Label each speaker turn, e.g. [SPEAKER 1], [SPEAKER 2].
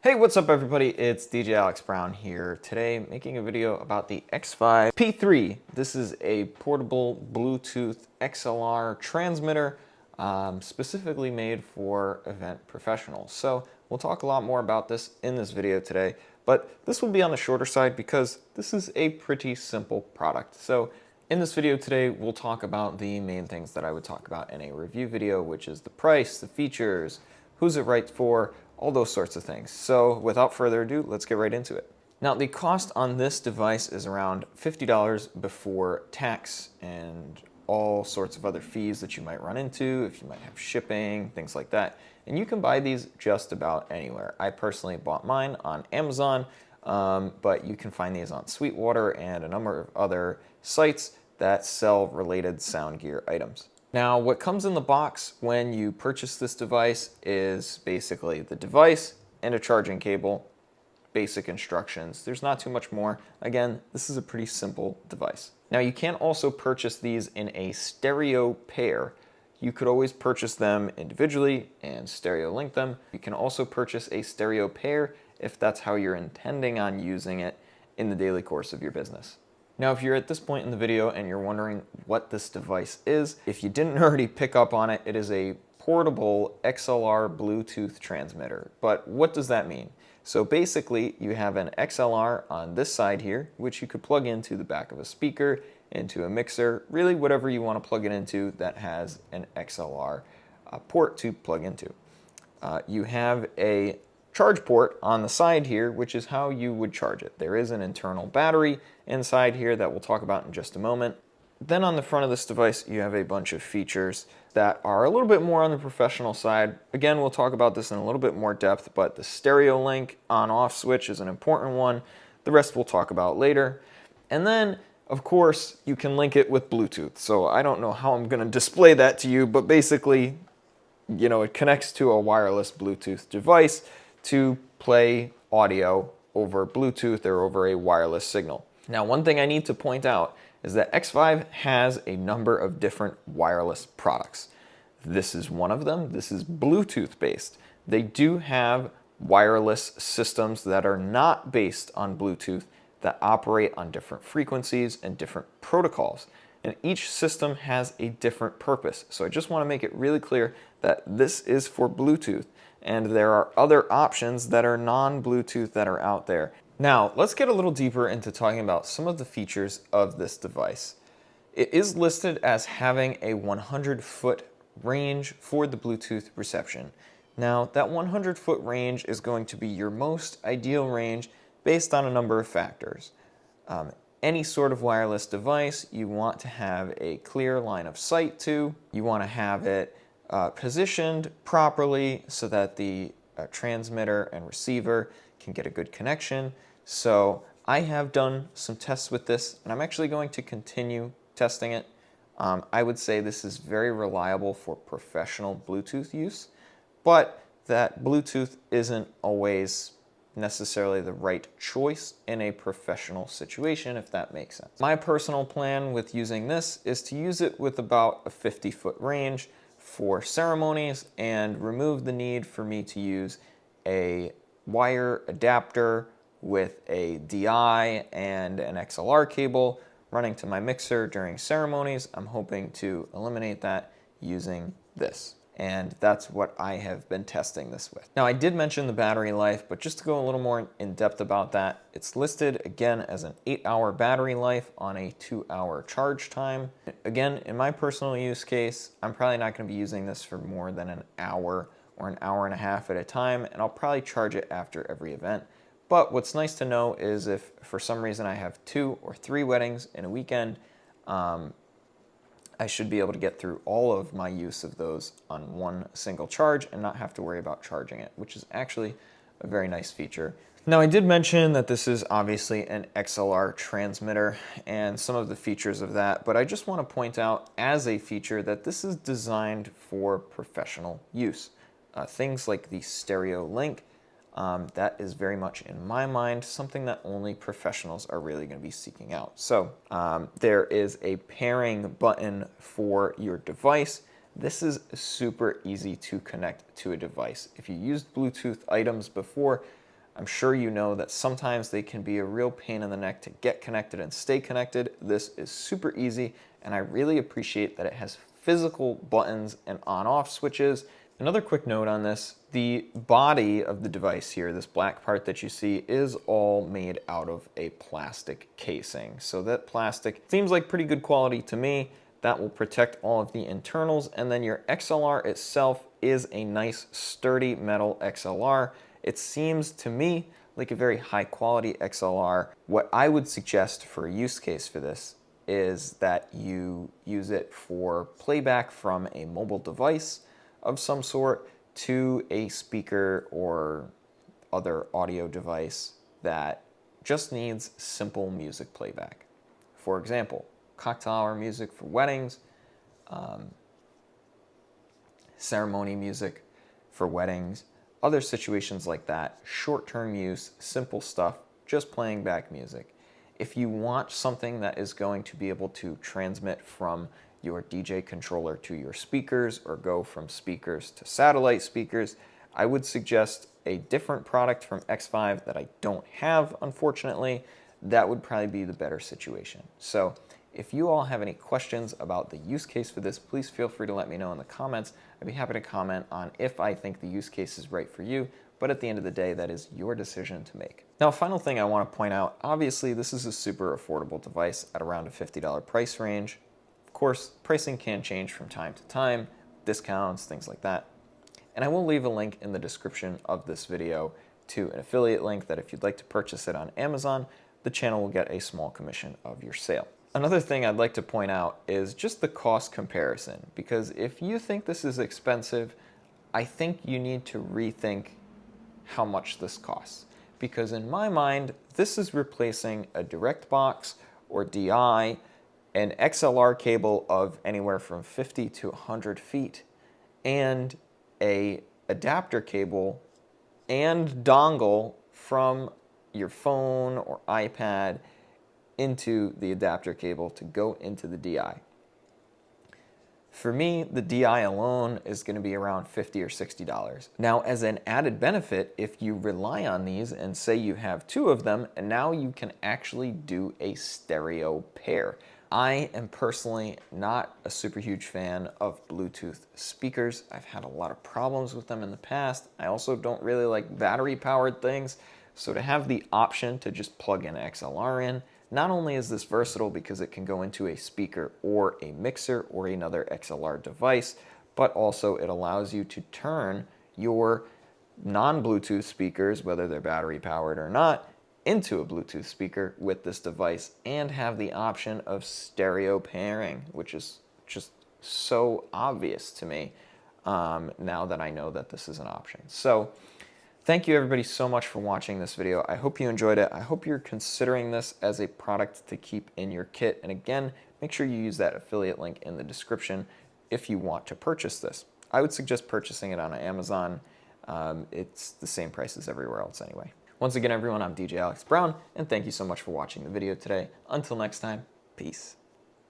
[SPEAKER 1] Hey, what's up everybody? It's DJ Alex Brown here. Today making a video about the XVIVE P3. This is a portable Bluetooth XLR transmitter specifically made for event professionals. So we'll talk a lot more about this in this video today, but this will be on the shorter side because this is a pretty simple product. So in this video today, we'll talk about the main things that I would talk about in a review video, which is the price, the features, who's it right for, all those sorts of things. So without further ado, let's get right into it. Now the cost on this device is around $50 before tax and all sorts of other fees that you might run into, if you might have shipping, things like that. And you can buy these just about anywhere. I personally bought mine on Amazon, but you can find these on Sweetwater and a number of other sites that sell related sound gear items. Now, what comes in the box when you purchase this device is basically the device and a charging cable, basic instructions. There's not too much more. Again, this is a pretty simple device. Now, you can also purchase these in a stereo pair. You could always purchase them individually and stereo link them. You can also purchase a stereo pair if that's how you're intending on using it in the daily course of your business. Now, if you're at this point in the video and you're wondering what this device is, if you didn't already pick up on it, it is a portable XLR Bluetooth transmitter. But what does that mean? So basically, you have an XLR on this side here, which you could plug into the back of a speaker, into a mixer, really whatever you want to plug it into that has an XLR port to plug into. You have a charge port on the side here, which is how you would charge it. There is an internal battery inside here that we'll talk about in just a moment. Then on the front of this device, you have a bunch of features that are a little bit more on the professional side. Again, we'll talk about this in a little bit more depth, but the stereo link on-off switch is an important one. The rest we'll talk about later. And then, of course, you can link it with Bluetooth. So I don't know how I'm going to display that to you, but basically, you know, it connects to a wireless Bluetooth device to play audio over Bluetooth or over a wireless signal. Now, one thing I need to point out is that XVIVE has a number of different wireless products. This is one of them. This is Bluetooth based. They do have wireless systems that are not based on Bluetooth that operate on different frequencies and different protocols. And each system has a different purpose. So I just want to make it really clear that this is for Bluetooth. And there are other options that are non-Bluetooth that are out there. Now, let's get a little deeper into talking about some of the features of this device. It is listed as having a 100-foot range for the Bluetooth reception. Now, that 100-foot range is going to be your most ideal range based on a number of factors. Any sort of wireless device, you want to have a clear line of sight to. You want to have it positioned properly so that the transmitter and receiver can get a good connection. So I have done some tests with this, and I'm actually going to continue testing it. I would say this is very reliable for professional Bluetooth use, but that Bluetooth isn't always necessarily the right choice in a professional situation, if that makes sense. My personal plan with using this is to use it with about a 50-foot range for ceremonies and remove the need for me to use a wire adapter with a DI and an XLR cable running to my mixer during ceremonies. I'm hoping to eliminate that using this. And that's what I have been testing this with. Now, I did mention the battery life, but just to go a little more in depth about that, it's listed again as an 8-hour battery life on a 2-hour charge time. Again, in my personal use case, I'm probably not going to be using this for more than an hour or an hour and a half at a time, and I'll probably charge it after every event. But what's nice to know is if for some reason I have 2 or 3 weddings in a weekend, I should be able to get through all of my use of those on one single charge and not have to worry about charging it, which is actually a very nice feature. Now, I did mention that this is obviously an XLR transmitter and some of the features of that, but I just want to point out as a feature that this is designed for professional use. Things like the stereo link, that is very much, in my mind, something that only professionals are really going to be seeking out. So there is a pairing button for your device. This is super easy to connect to a device. If you used Bluetooth items before, I'm sure you know that sometimes they can be a real pain in the neck to get connected and stay connected. This is super easy, and I really appreciate that it has physical buttons and on-off switches. Another quick note on this, the body of the device here, this black part that you see, is all made out of a plastic casing. So that plastic seems like pretty good quality to me. That will protect all of the internals, and then your XLR itself is a nice sturdy metal XLR. It seems to me like a very high quality XLR. What I would suggest for a use case for this is that you use it for playback from a mobile device of some sort to a speaker or other audio device that just needs simple music playback. For example, cocktail hour music for weddings, ceremony music for weddings, other situations like that, short-term use, simple stuff, just playing back music. If you want something that is going to be able to transmit from your DJ controller to your speakers or go from speakers to satellite speakers, I would suggest a different product from XVIVE that I don't have, unfortunately. That would probably be the better situation. So if you all have any questions about the use case for this, please feel free to let me know in the comments. I'd be happy to comment on if I think the use case is right for you, but at the end of the day, that is your decision to make. Now, a final thing I want to point out, obviously this is a super affordable device at around a $50 price range. Of course, pricing can change from time to time, discounts, things like that. And I will leave a link in the description of this video to an affiliate link that if you'd like to purchase it on Amazon, the channel will get a small commission of your sale. Another thing I'd like to point out is just the cost comparison, because if you think this is expensive, I think you need to rethink how much this costs. Because in my mind, this is replacing a direct box or DI, an XLR cable of anywhere from 50 to 100 feet, and a adapter cable and dongle from your phone or iPad into the adapter cable to go into the DI. For me, the DI alone is going to be around $50 or $60. Now, as an added benefit, if you rely on these and say you have two of them, and now you can actually do a stereo pair. I am personally not a super huge fan of Bluetooth speakers. I've had a lot of problems with them in the past. I also don't really like battery-powered things. So to have the option to just plug an XLR in, not only is this versatile because it can go into a speaker or a mixer or another XLR device, but also it allows you to turn your non-Bluetooth speakers, whether they're battery powered or not, into a Bluetooth speaker with this device and have the option of stereo pairing, which is just so obvious to me now that I know that this is an option. So thank you everybody so much for watching this video. I hope you enjoyed it. I hope you're considering this as a product to keep in your kit. And again, make sure you use that affiliate link in the description if you want to purchase this. I would suggest purchasing it on Amazon. It's the same price as everywhere else anyway. Once again, everyone, I'm DJ Alex Brown, and thank you so much for watching the video today. Until next time, peace.